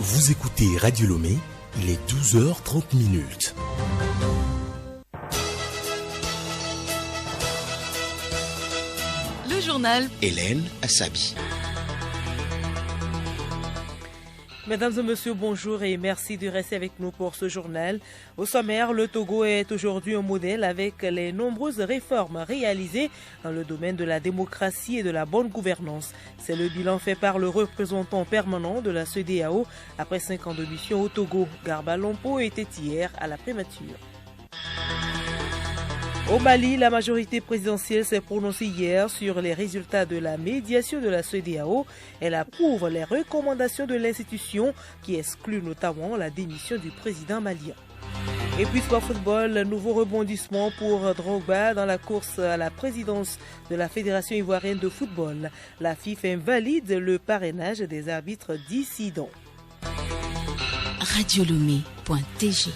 Vous écoutez Radio Lomé, il est 12h30. Le journal Hélène Assabi. Mesdames et messieurs, bonjour et merci de rester avec nous pour ce journal. Au sommaire, le Togo est aujourd'hui un modèle avec les nombreuses réformes réalisées dans le domaine de la démocratie et de la bonne gouvernance. C'est le bilan fait par le représentant permanent de la CEDEAO après 5 ans de mission au Togo. Garba Lompo était hier à la primature. Au Mali, la majorité présidentielle s'est prononcée hier sur les résultats de la médiation de la CEDEAO. Elle approuve les recommandations de l'institution qui excluent notamment la démission du président malien. Et puis sport football, nouveau rebondissement pour Drogba dans la course à la présidence de la Fédération ivoirienne de football. La FIFA invalide le parrainage des arbitres dissidents. Radiolomé.tg.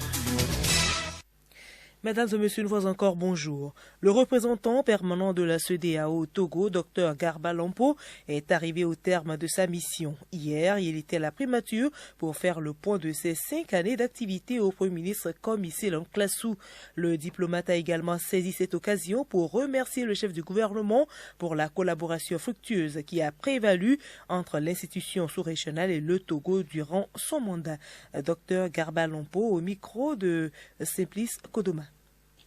Mesdames et messieurs, une fois encore, bonjour. Le représentant permanent de la CEDEAO au Togo, Dr Garba Lompo, est arrivé au terme de sa mission. Hier, il était à la primature pour faire le point de ses 5 années d'activité au Premier ministre Commissaire Classou. Le diplomate a également saisi cette occasion pour remercier le chef du gouvernement pour la collaboration fructueuse qui a prévalu entre l'institution sous-régionale et le Togo durant son mandat. Dr Garba Lompo au micro de Simplice Kodoma.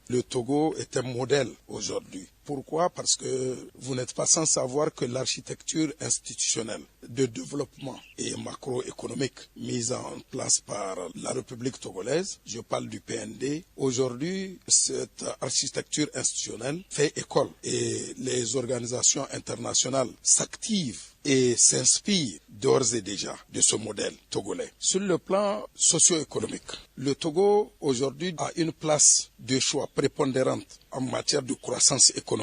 Le Togo est un modèle aujourd'hui. Pourquoi? Parce que vous n'êtes pas sans savoir que l'architecture institutionnelle de développement et macroéconomique mise en place par la République togolaise, je parle du PND, aujourd'hui cette architecture institutionnelle fait école et les organisations internationales s'activent et s'inspirent d'ores et déjà de ce modèle togolais. Sur le plan socio-économique, le Togo aujourd'hui a une place de choix prépondérante en matière de croissance économique.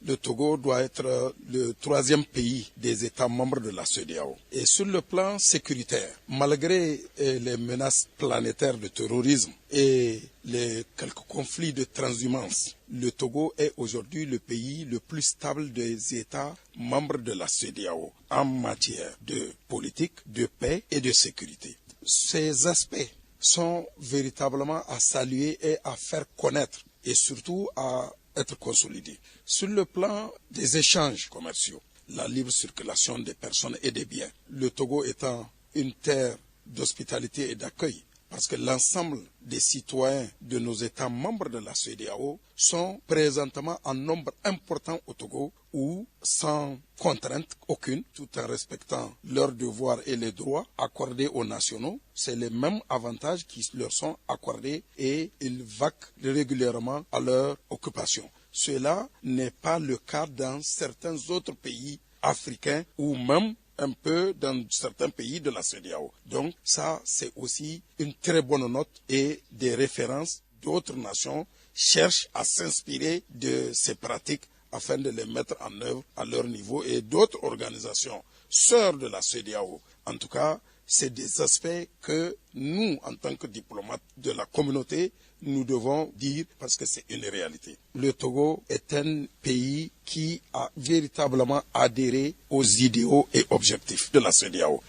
Le Togo doit être le 3e pays des États membres de la CEDEAO. Et sur le plan sécuritaire, malgré les menaces planétaires de terrorisme et les quelques conflits de transhumance, le Togo est aujourd'hui le pays le plus stable des États membres de la CEDEAO en matière de politique, de paix et de sécurité. Ces aspects sont véritablement à saluer et à faire connaître et surtout à être consolidés. Sur le plan des échanges commerciaux, la libre circulation des personnes et des biens, le Togo étant une terre d'hospitalité et d'accueil, parce que l'ensemble des citoyens de nos États membres de la CEDEAO sont présentement en nombre important au Togo ou sans contrainte aucune, tout en respectant leurs devoirs et les droits accordés aux nationaux. C'est les mêmes avantages qui leur sont accordés et ils vaquent régulièrement à leur occupation. Cela n'est pas le cas dans certains autres pays africains ou même un peu dans certains pays de la CEDEAO. Donc ça, c'est aussi une très bonne note et des références d'autres nations cherchent à s'inspirer de ces pratiques afin de les mettre en œuvre à leur niveau et d'autres organisations sœurs de la CEDEAO. En tout cas, c'est des aspects que nous, en tant que diplomates de la communauté, nous devons dire parce que c'est une réalité. Le Togo est un pays qui a véritablement adhéré aux idéaux et objectifs de la CEDEAO.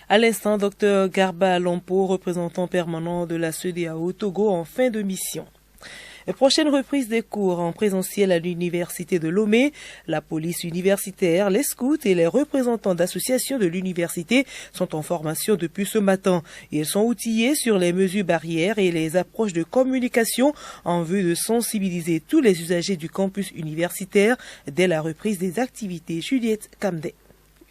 À l'instant, Dr Garba Lompo, représentant permanent de la CEDEAO au Togo en fin de mission. Prochaine reprise des cours en présentiel à l'université de Lomé. La police universitaire, les scouts et les représentants d'associations de l'université sont en formation depuis ce matin. Ils sont outillés sur les mesures barrières et les approches de communication en vue de sensibiliser tous les usagers du campus universitaire dès la reprise des activités. Juliette Kamdé.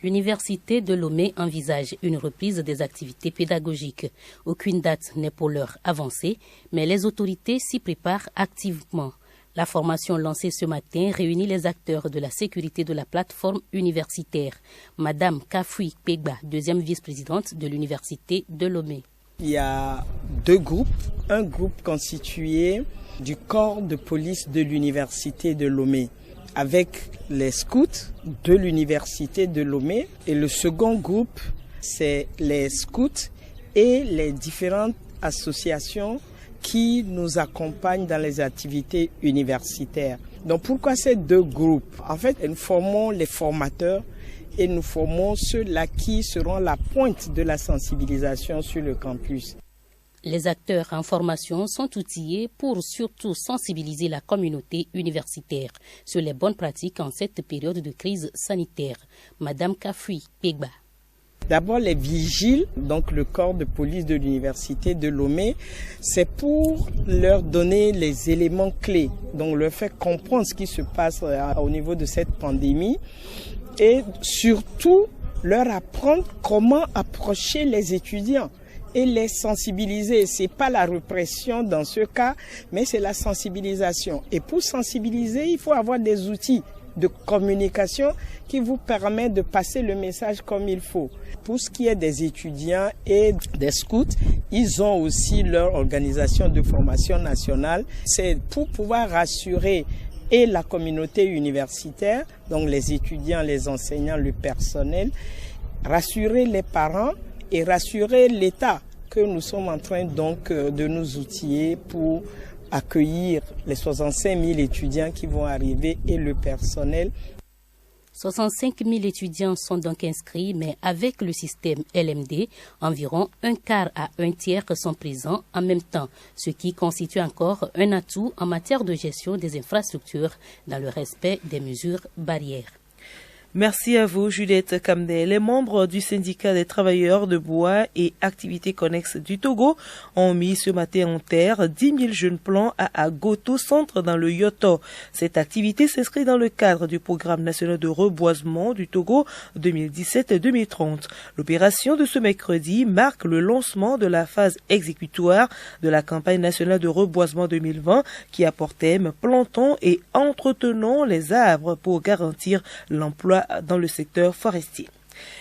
L'université de Lomé envisage une reprise des activités pédagogiques. Aucune date n'est pour l'heure avancée, mais les autorités s'y préparent activement. La formation lancée ce matin réunit les acteurs de la sécurité de la plateforme universitaire. Madame Kafoui Pegba, 2e vice-présidente de l'université de Lomé. Il y a 2 groupes. Un groupe constitué du corps de police de l'université de Lomé, avec les scouts de l'université de Lomé. Et le second groupe, c'est les scouts et les différentes associations qui nous accompagnent dans les activités universitaires. Donc pourquoi ces 2 groupes? En fait, nous formons les formateurs et nous formons ceux-là qui seront la pointe de la sensibilisation sur le campus. Les acteurs en formation sont outillés pour surtout sensibiliser la communauté universitaire sur les bonnes pratiques en cette période de crise sanitaire. Madame Kafui Pegba. D'abord, les vigiles, donc le corps de police de l'université de Lomé, c'est pour leur donner les éléments clés, donc leur faire comprendre ce qui se passe au niveau de cette pandémie et surtout leur apprendre comment approcher les étudiants et les sensibiliser. C'est pas la répression dans ce cas, mais c'est la sensibilisation. Et pour sensibiliser, il faut avoir des outils de communication qui vous permettent de passer le message comme il faut. Pour ce qui est des étudiants et des scouts, ils ont aussi leur organisation de formation nationale. C'est pour pouvoir rassurer et la communauté universitaire, donc les étudiants, les enseignants, le personnel, rassurer les parents et rassurer l'État que nous sommes en train donc de nous outiller pour accueillir les 65 000 étudiants qui vont arriver et le personnel. 65 000 étudiants sont donc inscrits, mais avec le système LMD, environ un quart à un tiers sont présents en même temps, ce qui constitue encore un atout en matière de gestion des infrastructures dans le respect des mesures barrières. Merci à vous, Juliette Kamdé. Les membres du syndicat des travailleurs de bois et activités connexes du Togo ont mis ce matin en terre 10 000 jeunes plants à Agoto, centre dans le Yoto. Cette activité s'inscrit dans le cadre du programme national de reboisement du Togo 2017-2030. L'opération de ce mercredi marque le lancement de la phase exécutoire de la campagne nationale de reboisement 2020 qui a pour thème plantons et entretenons les arbres pour garantir l'emploi dans le secteur forestier.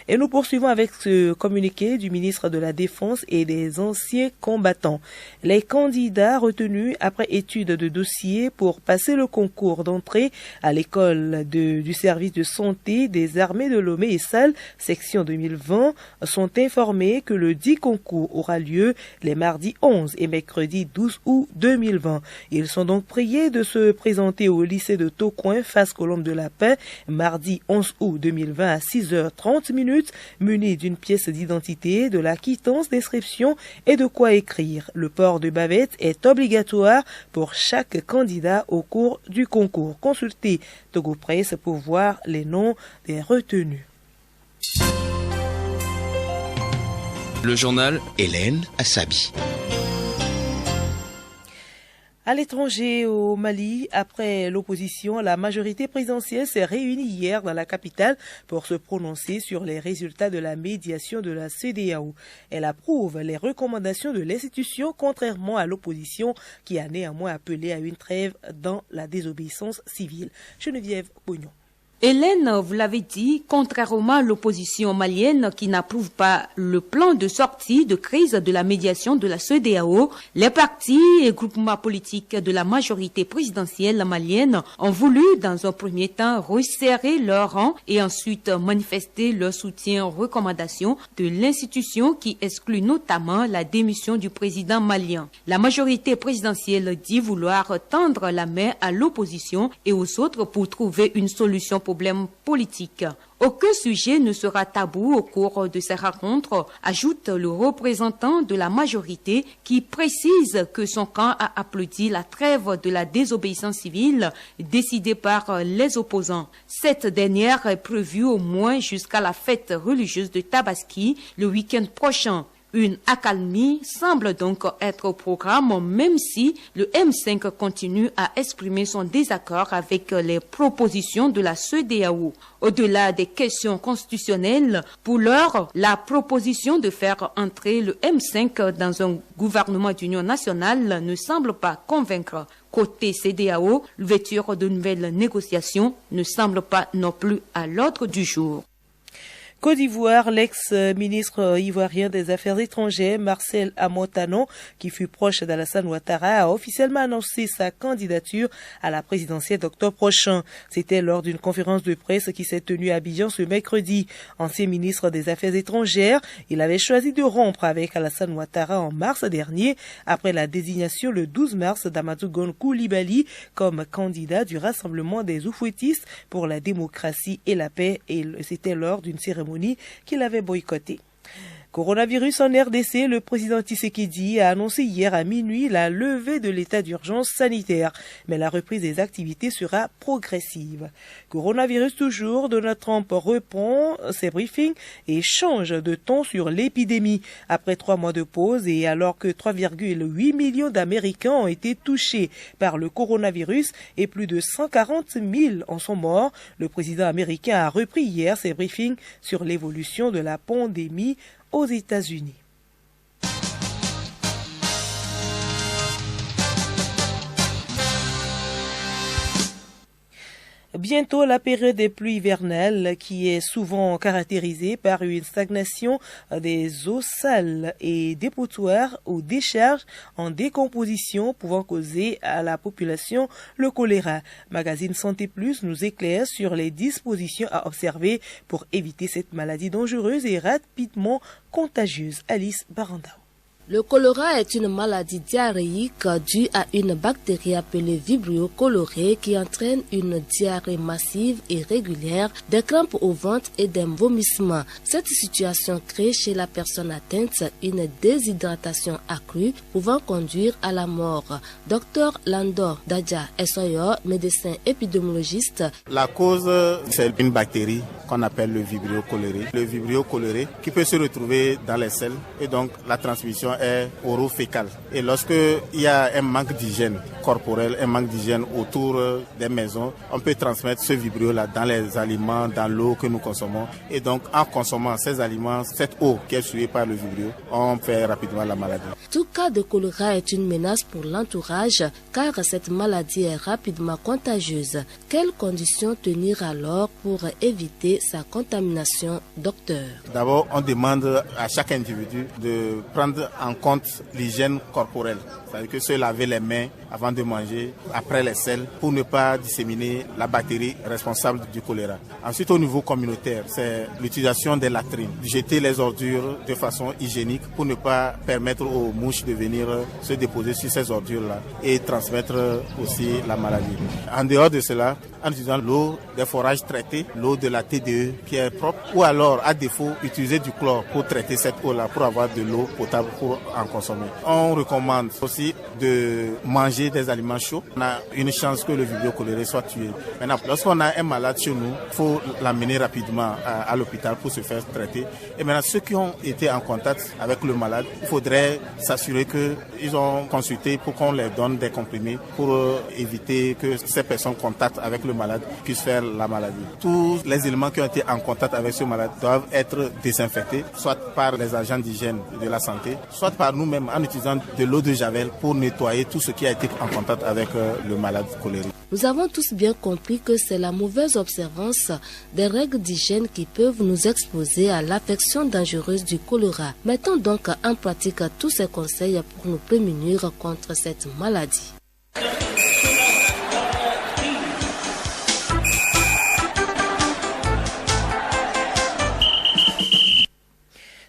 Et nous poursuivons avec ce communiqué du ministre de la Défense et des anciens combattants. Les candidats retenus après étude de dossier pour passer le concours d'entrée à l'école du service de santé des armées de Lomé et Salles, section 2020, sont informés que le dit concours aura lieu les mardis 11 et mercredi 12 août 2020. Ils sont donc priés de se présenter au lycée de Tocoin, face Colombe de la Paix, mardi 11 août 2020 à 6h30 munis d'une pièce d'identité, de la quittance d'inscription et de quoi écrire. Le port de bavette est obligatoire pour chaque candidat au cours du concours. Consultez Togo Presse pour voir les noms des retenus. Le journal Hélène Assabi. À l'étranger, au Mali, après l'opposition, la majorité présidentielle s'est réunie hier dans la capitale pour se prononcer sur les résultats de la médiation de la CEDEAO. Elle approuve les recommandations de l'institution, contrairement à l'opposition qui a néanmoins appelé à une trêve dans la désobéissance civile. Geneviève Pognon. Hélène, vous l'avez dit, contrairement à l'opposition malienne qui n'approuve pas le plan de sortie de crise de la médiation de la CEDEAO, les partis et groupements politiques de la majorité présidentielle malienne ont voulu dans un premier temps resserrer leur rang et ensuite manifester leur soutien aux recommandations de l'institution qui exclut notamment la démission du président malien. La majorité présidentielle dit vouloir tendre la main à l'opposition et aux autres pour trouver une solution problème politique. Aucun sujet ne sera tabou au cours de ces rencontres, ajoute le représentant de la majorité qui précise que son camp a applaudi la trêve de la désobéissance civile décidée par les opposants. Cette dernière est prévue au moins jusqu'à la fête religieuse de Tabaski le week-end prochain. Une accalmie semble donc être au programme, même si le M5 continue à exprimer son désaccord avec les propositions de la CEDEAO. Au-delà des questions constitutionnelles, pour l'heure, la proposition de faire entrer le M5 dans un gouvernement d'union nationale ne semble pas convaincre. Côté CEDEAO, l'ouverture de nouvelles négociations ne semble pas non plus à l'ordre du jour. Côte d'Ivoire, l'ex-ministre ivoirien des Affaires étrangères, Marcel Amontano, qui fut proche d'Alassane Ouattara, a officiellement annoncé sa candidature à la présidentielle d'octobre prochain. C'était lors d'une conférence de presse qui s'est tenue à Abidjan ce mercredi. Ancien ministre des Affaires étrangères, il avait choisi de rompre avec Alassane Ouattara en mars dernier, après la désignation le 12 mars d'Amadou Gon Coulibaly comme candidat du Rassemblement des Oufouettistes pour la démocratie et la paix, et c'était lors d'une cérémonie qu'il avait boycotté. Coronavirus en RDC, le président Tshisekedi a annoncé hier à minuit la levée de l'état d'urgence sanitaire, mais la reprise des activités sera progressive. Coronavirus toujours, Donald Trump reprend ses briefings et change de ton sur l'épidémie. Après 3 mois de pause et alors que 3,8 millions d'Américains ont été touchés par le coronavirus et plus de 140 000 en sont morts, le président américain a repris hier ses briefings sur l'évolution de la pandémie aux États-Unis. Bientôt la période des pluies hivernales qui est souvent caractérisée par une stagnation des eaux sales et dépotoirs ou décharges en décomposition pouvant causer à la population le choléra. Magazine Santé Plus nous éclaire sur les dispositions à observer pour éviter cette maladie dangereuse et rapidement contagieuse. Alice Baranda. Le choléra est une maladie diarrhéique due à une bactérie appelée Vibrio cholerae qui entraîne une diarrhée massive et régulière, des crampes au ventre et des vomissements. Cette situation crée chez la personne atteinte une déshydratation accrue pouvant conduire à la mort. Dr Landor Dadja Essoyo, médecin épidémiologiste. La cause, c'est une bactérie qu'on appelle le Vibrio cholerae. Le Vibrio cholerae qui peut se retrouver dans les selles et donc la transmission est oro-fécale. Et lorsque il y a un manque d'hygiène corporelle, un manque d'hygiène autour des maisons, on peut transmettre ce vibrio-là dans les aliments, dans l'eau que nous consommons. Et donc, en consommant ces aliments, cette eau qui est suivie par le vibrio, on fait rapidement la maladie. Tout cas de choléra est une menace pour l'entourage, car cette maladie est rapidement contagieuse. Quelles conditions tenir alors pour éviter sa contamination, docteur? D'abord, on demande à chaque individu de prendre en compte l'hygiène corporelle. C'est-à-dire que se laver les mains avant de manger, après les selles, pour ne pas disséminer la bactérie responsable du choléra. Ensuite, au niveau communautaire, c'est l'utilisation des latrines. Jeter les ordures de façon hygiénique pour ne pas permettre aux mouches de venir se déposer sur ces ordures-là et transmettre aussi la maladie. En dehors de cela, en utilisant l'eau des forages traités, l'eau de la TDE qui est propre, ou alors, à défaut, utiliser du chlore pour traiter cette eau-là, pour avoir de l'eau potable pour en consommer. On recommande aussi de manger des aliments chauds. On a une chance que le vibrio cholerae soit tué. Maintenant, lorsqu'on a un malade chez nous, il faut l'amener rapidement à l'hôpital pour se faire traiter. Et maintenant, ceux qui ont été en contact avec le malade, il faudrait s'assurer qu'ils ont consulté pour qu'on leur donne des comprimés pour éviter que ces personnes contactent avec le malade puissent faire la maladie. Tous les éléments qui ont été en contact avec ce malade doivent être désinfectés, soit par les agents d'hygiène de la santé, soit par nous-mêmes en utilisant de l'eau de javel pour nettoyer tout ce qui a été en contact avec le malade cholérique. Nous avons tous bien compris que c'est la mauvaise observance des règles d'hygiène qui peuvent nous exposer à l'affection dangereuse du choléra. Mettons donc en pratique tous ces conseils pour nous prémunir contre cette maladie.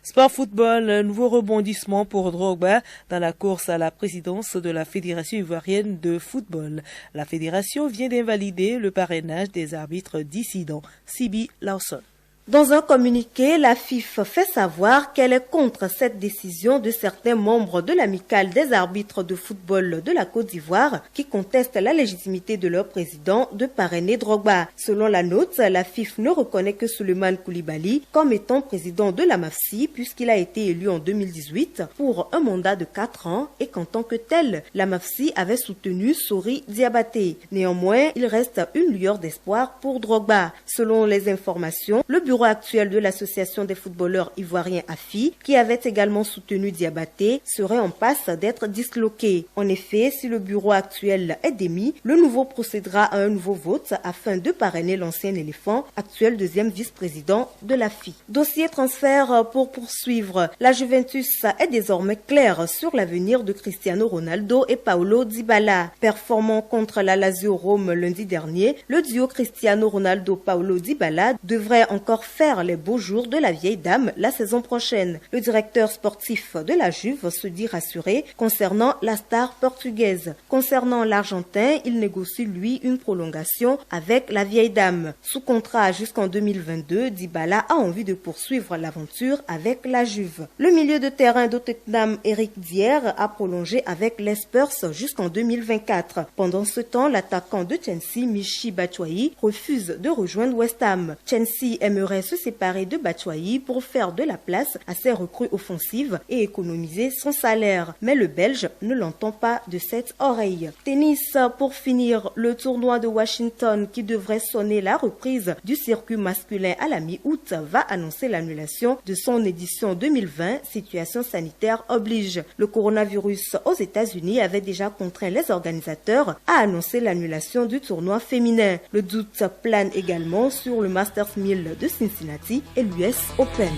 Sport football, nouveau rebondissement pour Drogba dans la course à la présidence de la Fédération ivoirienne de football. La fédération vient d'invalider le parrainage des arbitres dissidents. Sibi Lawson. Dans un communiqué, la FIF fait savoir qu'elle est contre cette décision de certains membres de l'amicale des arbitres de football de la Côte d'Ivoire qui contestent la légitimité de leur président de parrainer Drogba. Selon la note, la FIF ne reconnaît que Souleymane Coulibaly comme étant président de la MAFSI puisqu'il a été élu en 2018 pour un mandat de 4 ans et qu'en tant que tel, la MAFSI avait soutenu Sori Diabaté. Néanmoins, il reste une lueur d'espoir pour Drogba. Selon les informations, le bureau bureau actuel de l'association des footballeurs ivoiriens AFI, qui avait également soutenu Diabaté, serait en passe d'être disloqué. En effet, si le bureau actuel est démis, le nouveau procédera à un nouveau vote afin de parrainer l'ancien éléphant, actuel deuxième vice-président de l'AFI. Dossier transfert pour poursuivre. La Juventus est désormais claire sur l'avenir de Cristiano Ronaldo et Paulo Dybala. Performant contre la Lazio Rome lundi dernier, le duo Cristiano Ronaldo-Paulo Dybala devrait encore faire les beaux jours de la vieille dame la saison prochaine. Le directeur sportif de la Juve se dit rassuré concernant la star portugaise. Concernant l'Argentin, il négocie lui une prolongation avec la vieille dame. Sous contrat jusqu'en 2022, Dybala a envie de poursuivre l'aventure avec la Juve. Le milieu de terrain de Tottenham, Eric Dier, a prolongé avec les Spurs jusqu'en 2024. Pendant ce temps, l'attaquant de Chelsea, Michy Batshuayi, refuse de rejoindre West Ham. Chelsea aimerait se séparer de Batshuayi pour faire de la place à ses recrues offensives et économiser son salaire. Mais le Belge ne l'entend pas de cette oreille. Tennis, pour finir, le tournoi de Washington qui devrait sonner la reprise du circuit masculin à la mi-août va annoncer l'annulation de son édition 2020, situation sanitaire oblige. Le coronavirus aux États-Unis avait déjà contraint les organisateurs à annoncer l'annulation du tournoi féminin. Le doute plane également sur le Masters 1000 de Cincinnati et l'US Open.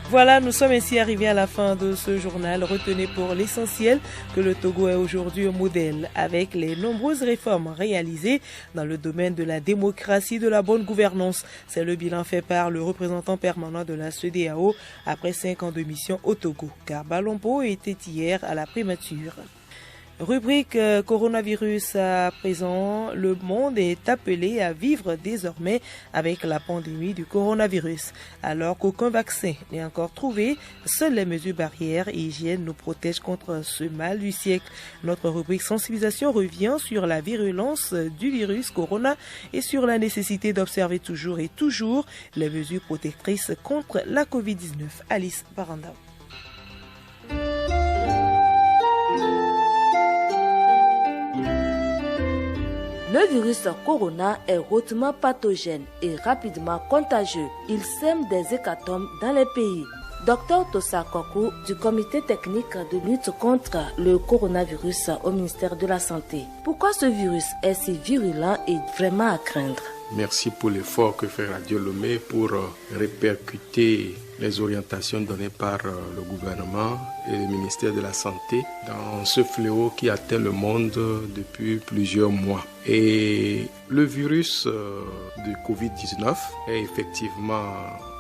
Voilà, nous sommes ainsi arrivés à la fin de ce journal. Retenez pour l'essentiel que le Togo est aujourd'hui un modèle avec les nombreuses réformes réalisées dans le domaine de la démocratie, de la bonne gouvernance. C'est le bilan fait par le représentant permanent de la CEDEAO après 5 ans de mission au Togo. Garba Lompo était hier à la primature. Rubrique coronavirus à présent, le monde est appelé à vivre désormais avec la pandémie du coronavirus. Alors qu'aucun vaccin n'est encore trouvé, seules les mesures barrières et hygiène nous protègent contre ce mal du siècle. Notre rubrique sensibilisation revient sur la virulence du virus corona et sur la nécessité d'observer toujours les mesures protectrices contre la Covid-19. Alice Baranda. Le virus corona est hautement pathogène et rapidement contagieux. Il sème des hécatombes dans les pays. Dr Tosa Kokou du comité technique de lutte contre le coronavirus au ministère de la Santé. Pourquoi ce virus est si virulent et vraiment à craindre? Merci pour l'effort que fait Radio Lomé pour répercuter les orientations données par le gouvernement et le ministère de la Santé dans ce fléau qui atteint le monde depuis plusieurs mois. Et le virus du Covid-19 est effectivement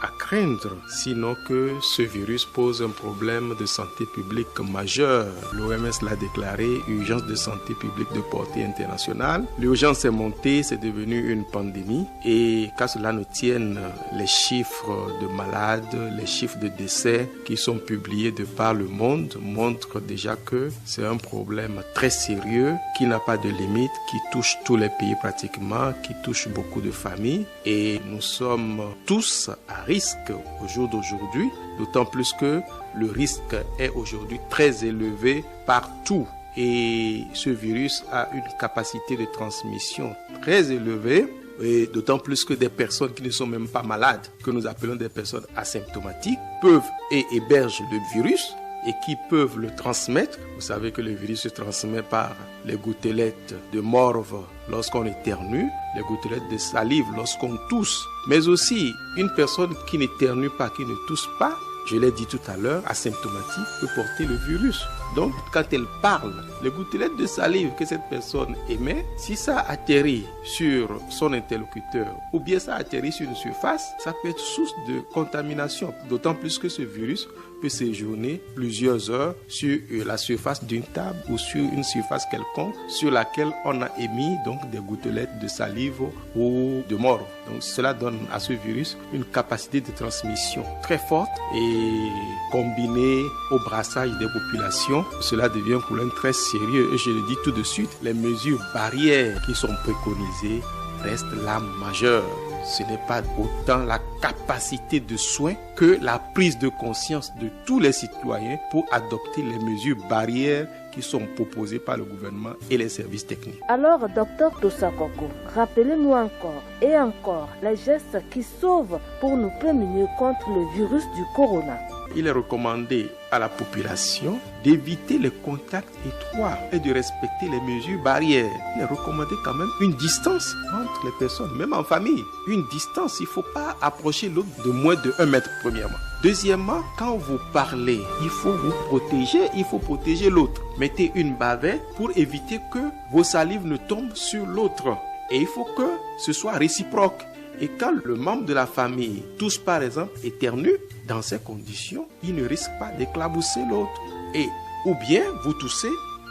à craindre, sinon que ce virus pose un problème de santé publique majeur. L'OMS l'a déclaré, urgence de santé publique de portée internationale. L'urgence est montée, c'est devenu une pandémie. Et qu'à cela ne tienne, les chiffres de malades, les chiffres de décès qui sont publiés de par le monde montrent déjà que c'est un problème très sérieux qui n'a pas de limite, qui touche tous les pays pratiquement, qui touche beaucoup de familles. Et nous sommes tous à risque au jour d'aujourd'hui, d'autant plus que le risque est aujourd'hui très élevé partout. Et ce virus a une capacité de transmission très élevée. Et d'autant plus que des personnes qui ne sont même pas malades, que nous appelons des personnes asymptomatiques, peuvent et hébergent le virus et qui peuvent le transmettre. Vous savez que le virus se transmet par les gouttelettes de morve lorsqu'on éternue, les gouttelettes de salive lorsqu'on tousse, mais aussi une personne qui n'éternue pas, qui ne tousse pas, je l'ai dit tout à l'heure, asymptomatique, peut porter le virus. Donc, quand elle parle, les gouttelettes de salive que cette personne émet, si ça atterrit sur son interlocuteur ou bien ça atterrit sur une surface, ça peut être source de contamination. D'autant plus que ce virus peut séjourner plusieurs heures sur la surface d'une table ou sur une surface quelconque sur laquelle on a émis donc des gouttelettes de salive ou de morve. Donc cela donne à ce virus une capacité de transmission très forte et combinée au brassage des populations, cela devient un problème très sérieux. Et je le dis tout de suite, les mesures barrières qui sont préconisées restent la majeure. ce n'est pas autant la capacité de soin que la prise de conscience de tous les citoyens pour adopter les mesures barrières qui sont proposées par le gouvernement et les services techniques. Alors, Dr Tosakoko, rappelez-nous encore et encore les gestes qui sauvent pour nous prémunir contre le virus du corona. Il est recommandé à la population d'éviter les contacts étroits et de respecter les mesures barrières. Il est recommandé quand même une distance entre les personnes, même en famille. Une distance, il ne faut pas approcher l'autre de moins de 1 mètre premièrement. Deuxièmement, quand vous parlez, il faut vous protéger, il faut protéger l'autre. Mettez une bavette pour éviter que vos salives ne tombent sur l'autre. Et il faut que ce soit réciproque. Et quand le membre de la famille tousse par exemple éternue, dans ces conditions, il ne risque pas d'éclabousser l'autre. Et ou bien vous toussez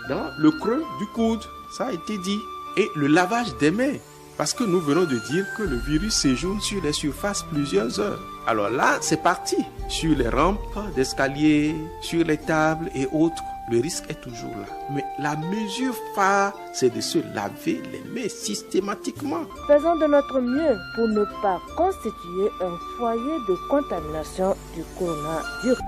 dans le creux du coude, ça a été dit. Et le lavage des mains, parce que nous venons de dire que le virus séjourne sur les surfaces plusieurs heures. Alors là, c'est parti. Sur les rampes d'escalier, sur les tables et autres, le risque est toujours là. Mais la mesure phare, c'est de se laver les mains systématiquement. Faisons de notre mieux pour ne pas constituer un foyer de contamination du coronavirus.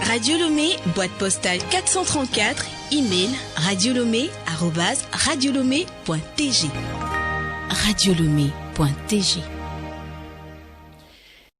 Radio Lomé, boîte postale 434, email radiolomé@radiolomé.tg. radiolomé.tg